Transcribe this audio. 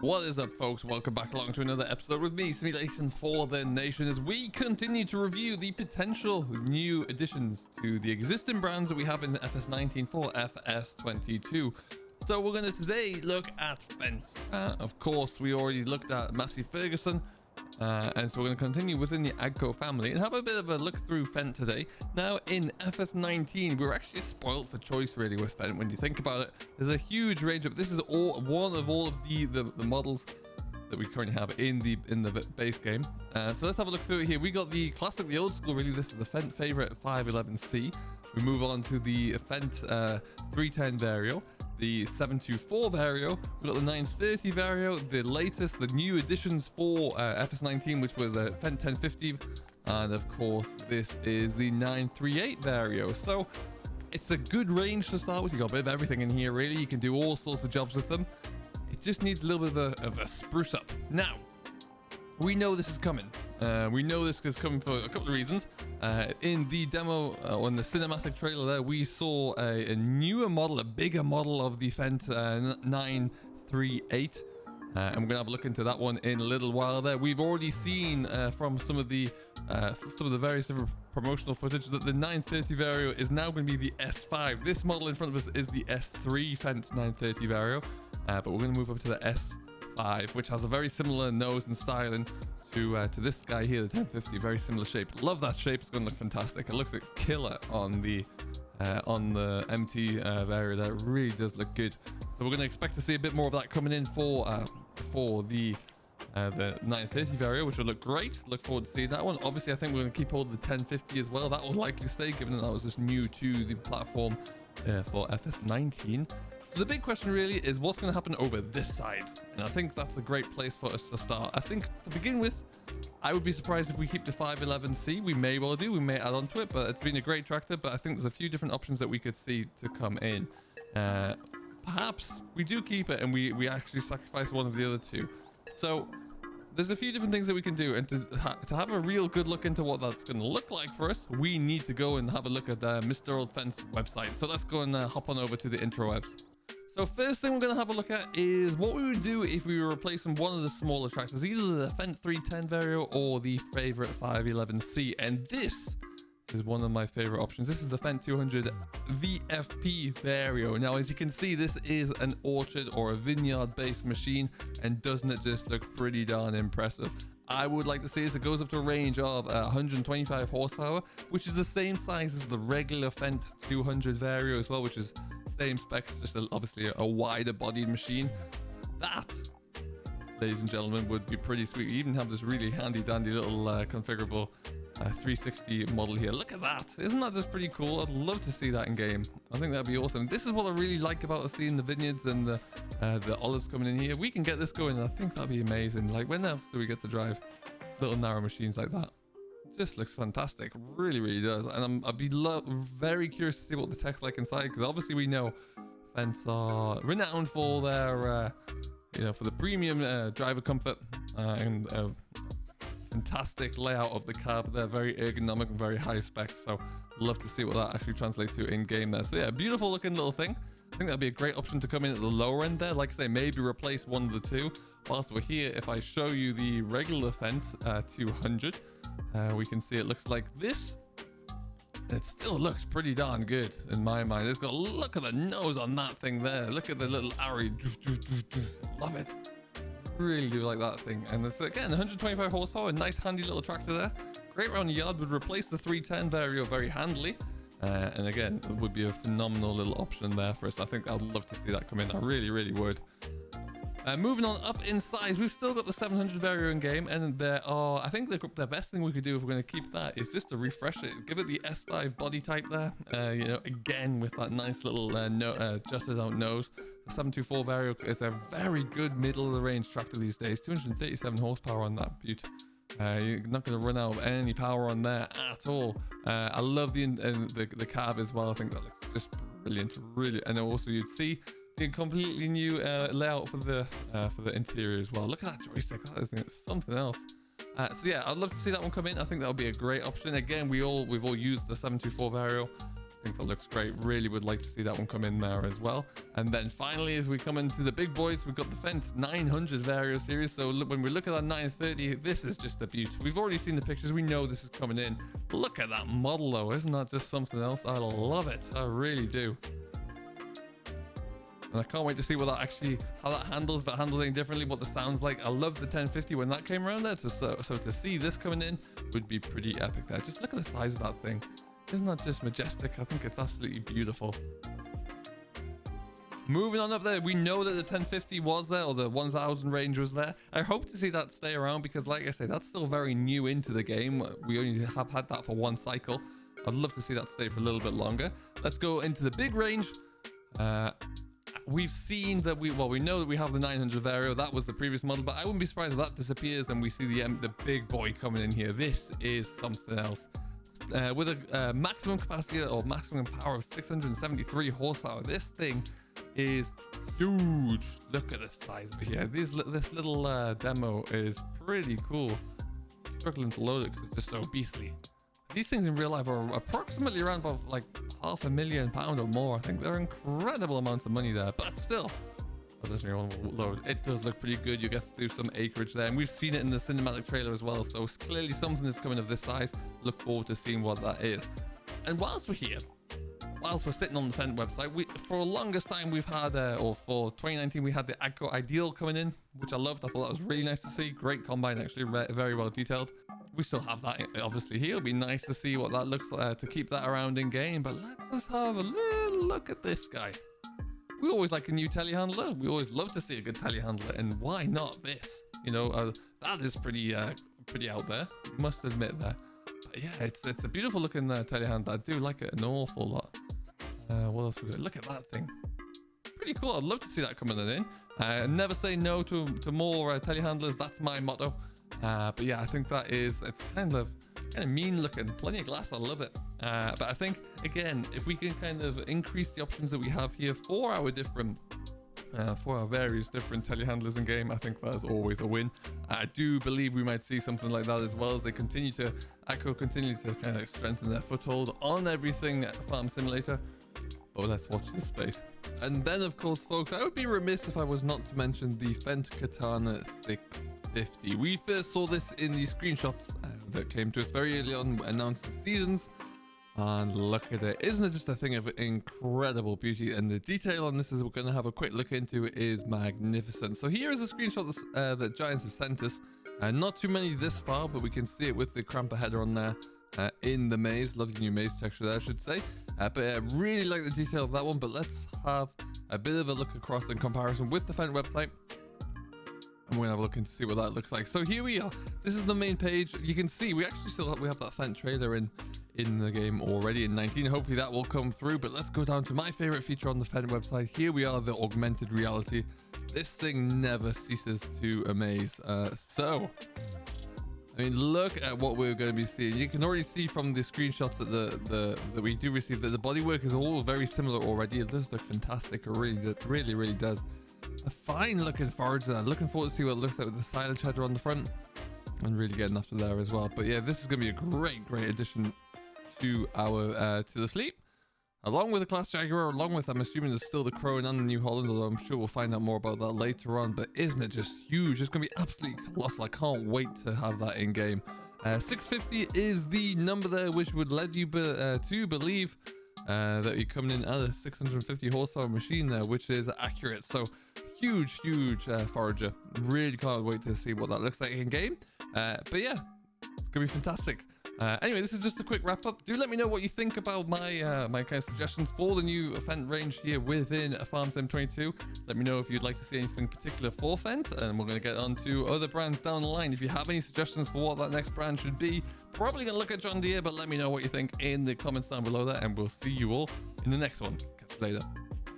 What is up, folks? Welcome back along to another episode with me, Simulation for the Nation, as we continue to review the potential new additions to the existing brands that we have in FS19 for FS22. So we're going to today look at Fendt. Of course, we already looked at Massey Ferguson, and so we're going to continue within the Agco family and have a bit of a look through Fendt today. Now, in FS19, we're actually spoiled for choice really with Fendt. When you think about it, there's a huge range of, this is one of all of the models that we currently have in the base game. So let's have a look through it here. We got the classic, the old school really. This is the Fendt favorite 511C. We move on to the Fendt 310 Vario, the 724 Vario, we've got the 930 Vario, the latest, the new additions for FS19, which was the Fendt 1050, and of course this is the 938 Vario. So it's a good range to start with. You got a bit of everything in here really. You can do all sorts of jobs with them. It just needs a little bit of a spruce up. Now, we know this is coming. We know this is coming for a couple of reasons. In the demo, on the cinematic trailer there, we saw a newer model, a bigger model of the Fendt 938. And we're going to have a look into that one in a little while there. We've already seen from some of the various different promotional footage that the 930 Vario is now going to be the S5. This model in front of us is the S3 Fendt 930 Vario, but we're going to move up to the S5, which has a very similar nose and styling to this guy here, the 1050. Very similar shape. Love that shape. It's going to look fantastic. It looks like killer on the MT Vario there. It really does look good. So we're going to expect to see a bit more of that coming in for the 930 Vario, which will look great. Look forward to seeing that one. Obviously, I think we're going to keep hold of the 1050 as well. That will likely stay, given that was just new to the platform for FS19. So the big question really is what's going to happen over this side, and I think that's a great place for us to start. I think to begin with, I would be surprised if we keep the 511C. We may well do. We may add on to it, but it's been a great tractor. But I think there's a few different options that we could see to come in. Perhaps we do keep it and we actually sacrifice one of the other two. So there's a few different things that we can do, and to have a real good look into what that's going to look like for us, we need to go and have a look at Mr. Old Fence website. So let's go and hop on over to the intrawebs. So first thing we're going to have a look at is what we would do if we were replacing one of the smaller tractors, either the Fendt 310 Vario or the favorite 511C. And this is one of my favorite options. This is the Fendt 200 VFP Vario. Now, as you can see, this is an orchard or a vineyard based machine, and doesn't it just look pretty darn impressive? I would like to see this. It goes up to a range of 125 horsepower, which is the same size as the regular Fendt 200 Vario as well, which is same specs, just obviously a wider bodied machine. That, ladies and gentlemen, would be pretty sweet. You even have this really handy dandy little configurable 360 model here. Look at that. Isn't that just pretty cool? I'd love to see that in game. I think that'd be awesome. This is what I really like about seeing the vineyards and the olives coming in here. We can get this going, and I think that'd be amazing. Like, when else do we get to drive little narrow machines like that? It just looks fantastic. Really, really does. And I'd be very curious to see what the tech's like inside, because obviously we know Fendts are renowned for their, for the premium driver comfort and fantastic layout of the cab. They're very ergonomic and very high spec, so love to see what that actually translates to in game there. So yeah, beautiful looking little thing. I think that'd be a great option to come in at the lower end there. Like I say, maybe replace one of the two. Whilst we're here, if I show you the regular Fendt 200, we can see it looks like this. It still looks pretty darn good in my mind. It's got, look at the nose on that thing there. Look at the little arrow. Love it. Really do like that thing. And it's again 125 horsepower, nice handy little tractor there. Great around the yard, would replace the 310 Vario very handily. And again, it would be a phenomenal little option there for us. I think I'd love to see that come in. I really, really would. Moving on up in size, we've still got the 700 Vario in game, and I think the best thing we could do if we're going to keep that is just to refresh it, give it the S5 body type there. Again with that nice little jutted out nose. The 724 Vario is a very good middle of the range tractor these days. 237 horsepower on that beaut. You're not going to run out of any power on there at all. I love the cab as well. I think that looks just brilliant, really. And also you'd see the completely new layout for the interior as well. Look at that joystick. That is something else. So yeah, I'd love to see that one come in. I think that would be a great option. Again, we've all used the 724 Vario. I think that looks great. Really would like to see that one come in there as well. And then finally, as we come into the big boys, we've got the Fendt 900 Vario series. So look, when we look at that 930, this is just a beauty. We've already seen the pictures. We know this is coming in. Look at that model though. Isn't that just something else? I love it. I really do. And I can't wait to see what that actually, how that handles, if it handles any differently, what the sound's like. I loved the 1050 when that came around there. So to see this coming in would be pretty epic there. Just look at the size of that thing. Isn't that just majestic? I think it's absolutely beautiful. Moving on up there, we know that the 1050 was there, or the 1000 range was there. I hope to see that stay around because, like I say, that's still very new into the game. We only have had that for one cycle. I'd love to see that stay for a little bit longer. Let's go into the big range. We've seen that we know that we have the 900 Vario. That was the previous model, but I wouldn't be surprised if that disappears and we see the big boy coming in here. This is something else. With a maximum capacity or maximum power of 673 horsepower. This thing is huge. Look at the size of it here. This little demo is pretty cool. Struggling to load it because it's just so beastly. These things in real life are approximately around about like £500,000 or more. I think they're incredible amounts of money there, but still. Oh, doesn't really want to load. It does look pretty good. You get to do some acreage there, and we've seen it in the cinematic trailer as well. So it's clearly something that's coming of this size. Look forward to seeing what that is. And whilst we're here, whilst we're sitting on the Fendt website, for the longest time we've had, or for 2019, we had the Agco Ideal coming in, which I loved. I thought that was really nice to see. Great combine, actually, very well detailed. We still have that obviously here. It'll be nice to see what that looks like to keep that around in game. But let's just have a little look at this guy. We always like a new telehandler. We always love to see a good telehandler, and why not this? You know, that is pretty out there. Must admit that. But yeah, it's a beautiful looking telehandler. I do like it an awful lot. What else we got? Look at that thing. Pretty cool. I'd love to see that coming in. Never say no to more telehandlers. That's my motto. But yeah, I think that is, it's kind of mean looking, plenty of glass. I love it. But I think again, if we can kind of increase the options that we have here for our different for our various different telehandlers in game, I think that is always a win. I do believe we might see something like that as well as they continue to kind of strengthen their foothold on everything Farm Simulator. But let's watch this space. And then of course, folks, I would be remiss if I was not to mention the Fendt Katana 650. We first saw this in the screenshots that came to us very early on, announced the seasons. And look at it. Isn't it just a thing of incredible beauty? And the detail on this, as we're going to have a quick look into, is magnificent. So here is a screenshot that Giants have sent us. Not too many this far, but we can see it with the cramper header on there in the maze. Lovely new maze texture there, I should say. But I really like the detail of that one. But let's have a bit of a look across in comparison with the Fendt website. And we're gonna have a look into see what that looks like. So here we are. This is the main page. You can see we actually still have, we have that Fendt trailer in the game already in 19. Hopefully that will come through. But let's go down to my favorite feature on the Fendt website. Here we are, the Augmented Reality. This thing never ceases to amaze. So I mean, look at what we're going to be seeing. You can already see from the screenshots that we do receive that the bodywork is all very similar already. It does look fantastic. It really does. A fine looking forage there. Looking forward to see what it looks like with the silage header on the front and really getting after there as well. But yeah, this is going to be a great addition to our to the fleet, along with the Class Jaguar, along with, I'm assuming, there's still the Crown and the New Holland, although I'm sure we'll find out more about that later on. But isn't it just huge? It's going to be absolutely colossal. I can't wait to have that in game. 650 is the number there, which would lead you to believe that you're coming in at a 650 horsepower machine there, which is accurate. So huge forager. Really can't wait to see what that looks like in game. But yeah, it's gonna be fantastic. Anyway, this is just a quick wrap up. Do let me know what you think about my my kind of suggestions for the new Fendt range here within Farm Sim 22. Let me know if you'd like to see anything particular for Fendt, and we're going to get on to other brands down the line. If you have any suggestions for what that next brand should be, probably going to look at John Deere, but let me know what you think in the comments down below there, and we'll see you all in the next one. Catch you later.